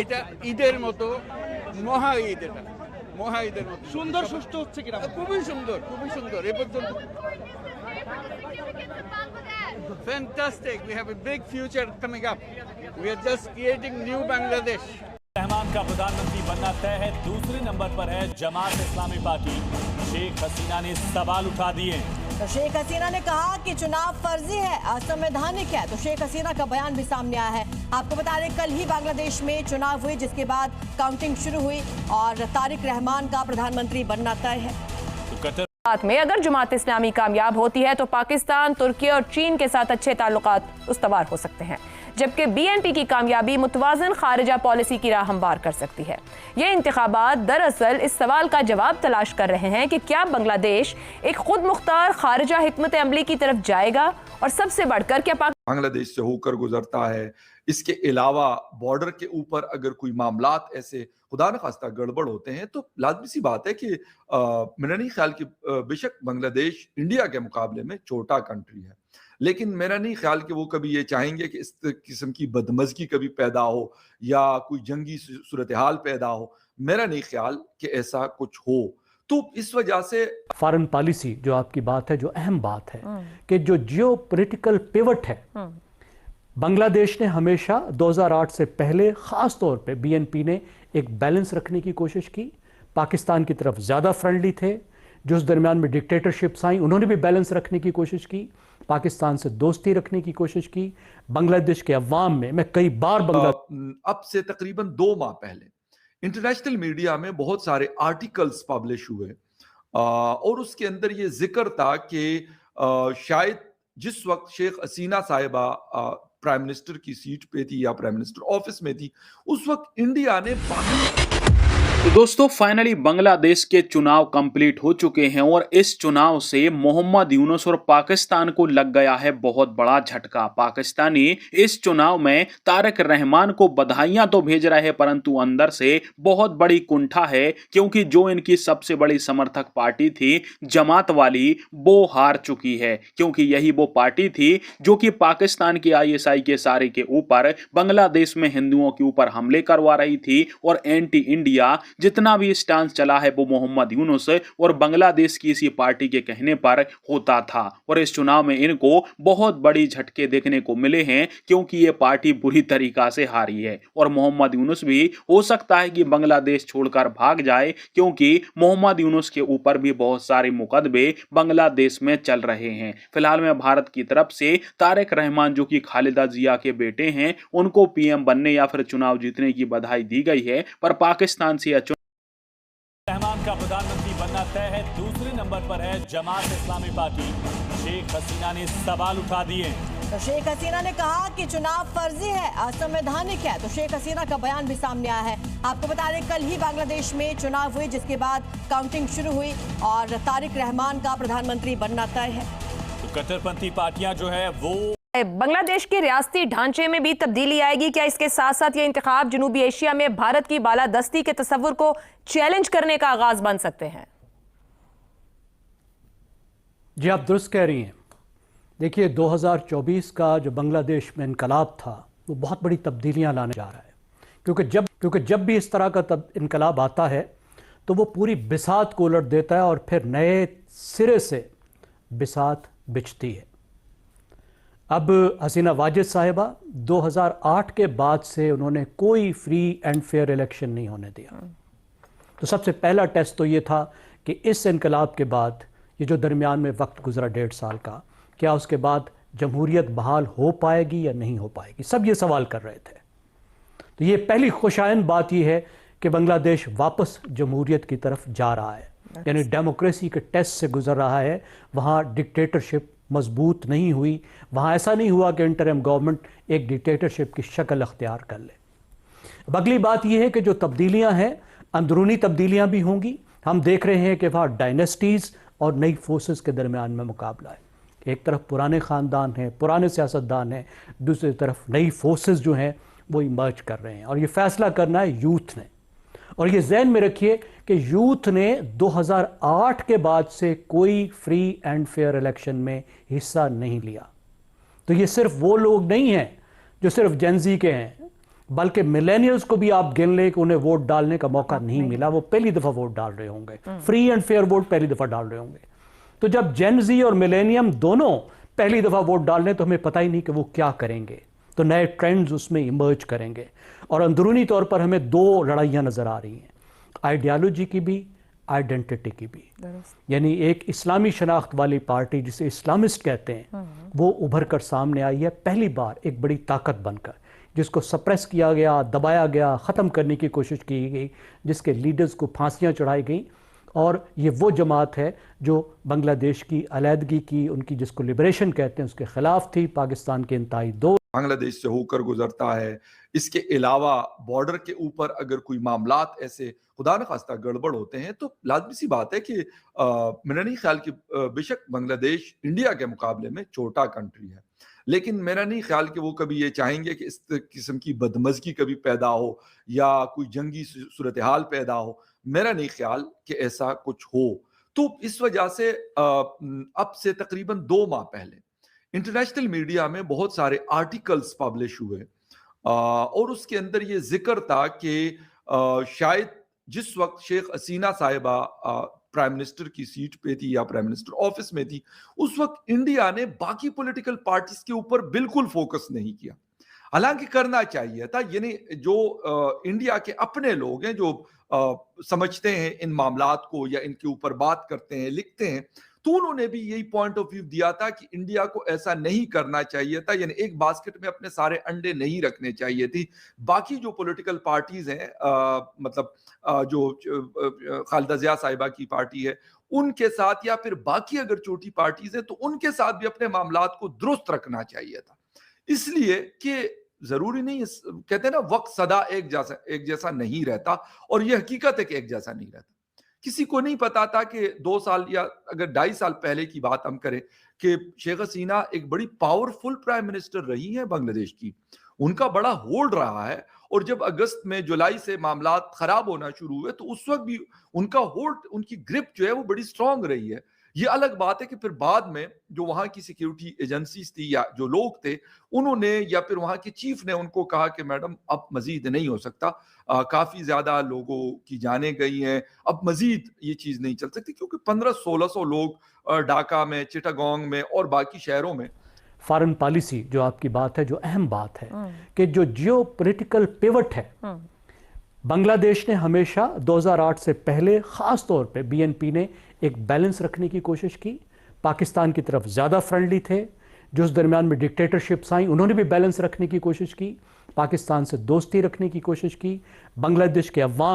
এটা ঈদের মতো মহা ঈদ, এটা মহা ঈদের মতো সুন্দর সুষ্ঠু হচ্ছে কিনা? খুবই সুন্দর, খুবই সুন্দর এ পর্যন্ত। Fantastic. We have a big future coming up. We are just creating new Bangladesh. Rahman का प्रधानमंत्री बनना तय है। दूसरे नंबर पर है जमात इस्लामी पार्टी। शेख हसीना ने सवाल उठा दिए। तो शेख हसीना ने कहा कि चुनाव फर्जी है, असंवैधानिक है। तो शेख हसीना का बयान भी सामने आया है। आपको बता दें कल ही बांग्लादेश में चुनाव हुए, जिसके बाद काउंटिंग शुरू हुई और तारिक रहमान का प्रधानमंत्री बनना तय है। में अगर जमात इस्लामी कामयाब होती है तो पाकिस्तान, तुर्की और चीन के साथ अच्छे ताल्लुकात उस्तवार हो सकते हैं, जबकि बीएनपी की कामयाबी मुतवाज़न खारिजा पॉलिसी की राह हमवार कर सकती है। ये इंतखाबात दरअसल इस सवाल का जवाब तलाश कर रहे हैं कि क्या बांग्लादेश एक खुद मुख्तार खारिजा हिकमत अमली की तरफ जाएगा, और सबसे बढ़कर क्या बांग्लादेश से होकर गुजरता है। इसके अलावा बॉर्डर के ऊपर अगर कोई मामलात ऐसे खुदा न खास्ता गड़बड़ होते हैं तो लाजमी सी बात है कि मेरा नहीं ख्याल कि बेशक बांग्लादेश इंडिया के मुकाबले में छोटा कंट्री है, लेकिन मेरा नहीं ख्याल कि वो कभी ये चाहेंगे कि इस किस्म की बदमज़गी कभी पैदा हो या कोई जंगी सूरत हाल पैदा हो। मेरा नहीं ख्याल कि ऐसा कुछ हो। तो इस वजह से फॉरेन पॉलिसी जो आपकी बात है, जो अहम बात है कि जो जियो पोलिटिकल पिवट है, बांग्लादेश ने हमेशा 2008 से पहले खास तौर पे बीएनपी ने एक बैलेंस रखने की कोशिश की। पाकिस्तान की तरफ ज़्यादा फ्रेंडली थे। जो उस दरमियान में डिक्टेटरशिप्स आई, उन्होंने भी बैलेंस रखने की कोशिश की, पाकिस्तान से दोस्ती रखने की कोशिश की। बांग्लादेश के अवाम में मैं कई बार अब से तकरीबन 2 माह पहले इंटरनेशनल मीडिया में बहुत सारे आर्टिकल्स पब्लिश हुए और उसके अंदर ये जिक्र था कि शायद जिस वक्त शेख हसीना साहिबा प्राइम मिनिस्टर की सीट पे थी या प्राइम मिनिस्टर ऑफिस में थी, उस वक्त इंडिया ने तो दोस्तों फाइनली बांग्लादेश के चुनाव कंप्लीट हो चुके हैं और इस चुनाव से मोहम्मद यूनुस और पाकिस्तान को लग गया है बहुत बड़ा झटका। पाकिस्तानी इस चुनाव में तारिक रहमान को बधाइयां तो भेज रहे हैं, परंतु अंदर से बहुत बड़ी कुंठा है, क्योंकि जो इनकी सबसे बड़ी समर्थक पार्टी थी जमात वाली, वो हार चुकी है। क्योंकि यही वो पार्टी थी जो कि पाकिस्तान की ISI के सारे के ऊपर बांग्लादेश में हिंदुओं के ऊपर हमले करवा रही थी और एंटी इंडिया जितना भी स्टांस चला है वो मोहम्मद यूनुस और बांग्लादेश की इसी पार्टी के कहने पर होता था। और इस चुनाव में इनको बहुत बड़ी झटके देखने को मिले हैं, क्योंकि ये पार्टी बुरी तरीका से हारी है और मोहम्मद यूनुस भी हो सकता है कि बांग्लादेश छोड़कर भाग जाए, क्योंकि मोहम्मद यूनुस के ऊपर भी बहुत सारे मुकदमे बांग्लादेश में चल रहे हैं। फिलहाल में भारत की तरफ से तारिक रहमान जो कि खालिदा जिया के बेटे हैं, उनको PM बनने या फिर चुनाव जीतने की बधाई दी गई है, पर पाकिस्तान से रहमान का प्रधानमंत्री बनना तय है। दूसरे नंबर पर है जमात इस्लामी पार्टी। शेख हसीना ने सवाल उठा दिए। तो शेख हसीना ने कहा कि चुनाव फर्जी है, असंवैधानिक है। तो शेख हसीना का बयान भी सामने आया है। आपको बता दें कल ही बांग्लादेश में चुनाव हुए, जिसके बाद काउंटिंग शुरू हुई और तारिक रहमान का प्रधानमंत्री बनना तय है। तो कट्टरपंथी पार्टियां जो है वो बांग्लादेश के रियासती ढांचे में भी तब्दीली आएगी क्या? इसके साथ साथ ये इंतखाब जनूबी एशिया में भारत की बालादस्ती के तस्वुर को चैलेंज करने का आगाज बन सकते हैं? जी आप दुरुस्त कह रही हैं। देखिए 2024 का जो बांग्लादेश में इनकलाब था वो बहुत बड़ी तब्दीलियां लाने जा रहा है, क्योंकि जब भी इस तरह का इनकलाब आता है तो वो पूरी बिसात को उलट देता है और फिर नए सिरे से बिसात बिछती है। अब हसीना वाजिद साहिबा 2008 के बाद से उन्होंने कोई फ्री एंड फेयर इलेक्शन नहीं होने दिया। तो सबसे पहला टेस्ट तो ये था कि इस इनकलाब के बाद ये जो दरमियान में वक्त गुजरा 1.5 साल का, क्या उसके बाद जमहूरियत बहाल हो पाएगी या नहीं हो पाएगी, सब ये सवाल कर रहे थे। तो ये पहली खुशाइन बात ये है कि बांग्लादेश वापस जमहूरियत की तरफ जा रहा है, यानी डेमोक्रेसी के टेस्ट से गुजर रहा है। वहाँ डिक्टेटरशिप मजबूत नहीं हुई, वहाँ ऐसा नहीं हुआ कि इंटरिम गवर्नमेंट एक डिक्टेटरशिप की शक्ल अख्तियार कर ले। अब अगली बात यह है कि जो तब्दीलियाँ हैं, अंदरूनी तब्दीलियाँ भी होंगी। हम देख रहे हैं कि वहाँ डायनेस्टीज़ और नई फोर्सेस के दरमियान में मुकाबला है। एक तरफ पुराने ख़ानदान हैं, पुराने सियासतदान हैं, दूसरी तरफ नई फोर्सेस जो हैं वो इमर्ज कर रहे हैं, और ये फ़ैसला करना है यूथ ने। और ये जहन में रखिए कि यूथ ने 2008 के बाद से कोई फ्री एंड फेयर इलेक्शन में हिस्सा नहीं लिया। तो ये सिर्फ वो लोग नहीं हैं जो सिर्फ जेनजी के हैं, बल्कि मिलेनियल्स को भी आप गिन लें कि उन्हें वोट डालने का मौका नहीं मिला, वो पहली दफा वोट डाल रहे होंगे, फ्री एंड फेयर वोट पहली दफा डाल रहे होंगे। तो जब जेन जी और मिलेनियम दोनों पहली दफा वोट डालने, तो हमें पता ही नहीं कि वो क्या करेंगे, तो नए ट्रेंड्स उसमें इमर्ज करेंगे। और अंदरूनी तौर पर हमें दो लड़ाइयां नजर आ रही हैं, आइडियालॉजी की भी, आइडेंटिटी की भी। यानी एक इस्लामी शनाख्त वाली पार्टी जिसे इस्लामिस्ट कहते हैं, वो उभर कर सामने आई है पहली बार एक बड़ी ताकत बनकर, जिसको सप्रेस किया गया, दबाया गया, ख़त्म करने की कोशिश की गई, जिसके लीडर्स को फांसियां चढ़ाई गई। और ये वो जमात है जो बांग्लादेश की अलहदगी की, उनकी जिसको लिबरेशन कहते हैं, उसके खिलाफ थी, पाकिस्तान के इंतहाई दो बांग्लादेश से होकर गुजरता है। इसके अलावा बॉर्डर के ऊपर अगर कोई मामलात ऐसे खुदा न खास्ता गड़बड़ होते हैं, तो लाजमी सी बात है कि मेरा नहीं ख्याल कि बेशक बांग्लादेश इंडिया के मुकाबले में छोटा कंट्री है, लेकिन मेरा नहीं ख्याल कि वो कभी ये चाहेंगे कि इस किस्म की बदमज़गी कभी पैदा हो या कोई जंगी सूरत हाल पैदा हो। मेरा नहीं ख्याल कि ऐसा कुछ हो। तो इस वजह से अब से तकरीबन 2 माह पहले इंटरनेशनल मीडिया में बहुत सारे आर्टिकल्स पब्लिश हुए और उसके अंदर ये जिक्र था कि शायद जिस वक्त शेख हसीना साहिबा प्राइम मिनिस्टर की सीट पे थी या प्राइम मिनिस्टर ऑफिस में थी, उस वक्त इंडिया ने बाकी पॉलिटिकल पार्टीज के ऊपर बिल्कुल फोकस नहीं किया, हालांकि करना चाहिए था। यानी जो इंडिया के अपने लोग हैं जो समझते हैं इन मामलात को या इनके ऊपर बात करते हैं, लिखते हैं, तो उन्होंने भी यही पॉइंट ऑफ व्यू दिया था कि इंडिया को ऐसा नहीं करना चाहिए था, यानी एक बास्केट में अपने सारे अंडे नहीं रखने चाहिए थी। बाकी जो पॉलिटिकल पार्टीज हैं, मतलब जो खालिदा जिया साहिबा की पार्टी है उनके साथ, या फिर बाकी अगर छोटी पार्टीज हैं तो उनके साथ भी अपने मामलात को दुरुस्त रखना चाहिए था। इसलिए कि जरूरी नहीं, कहते हैं ना, वक्त सदा एक जैसा नहीं रहता, और यह हकीकत है कि एक जैसा नहीं रहता। किसी को नहीं पता था कि 2 साल या अगर 2.5 साल पहले की बात हम करें कि शेख हसीना एक बड़ी पावरफुल प्राइम मिनिस्टर रही है बांग्लादेश की, उनका बड़ा होल्ड रहा है, और जब अगस्त में जुलाई से मामलात खराब होना शुरू हुए तो उस वक्त भी उनका होल्ड, उनकी ग्रिप जो है वो बड़ी स्ट्रांग रही है। ये अलग बात है कि फिर बाद में जो वहां की सिक्योरिटी एजेंसीज थी या जो लोग थे, उन्होंने या फिर वहां के चीफ ने उनको कहा कि मैडम अब मजीद नहीं हो सकता, काफी ज्यादा लोगों की जानें गई हैं, अब मजीद ये चीज नहीं चल सकती, क्योंकि 1500-1600 लोग ढाका में, चिटागोंग में और बाकी शहरों में। फॉरेन पॉलिसी जो आपकी बात है, जो अहम बात है कि जो जियो पोलिटिकल पिवट है, बांग्लादेश ने हमेशा 2008 से पहले खास तौर पे बीएनपी ने एक बैलेंस रखने की कोशिश की। पाकिस्तान की तरफ ज़्यादा फ्रेंडली थे, जो उस दरमियान में डिक्टेटरशिप्स आई उन्होंने भी बैलेंस रखने की कोशिश की, पाकिस्तान से दोस्ती रखने की कोशिश की, बांग्लादेश के अवाम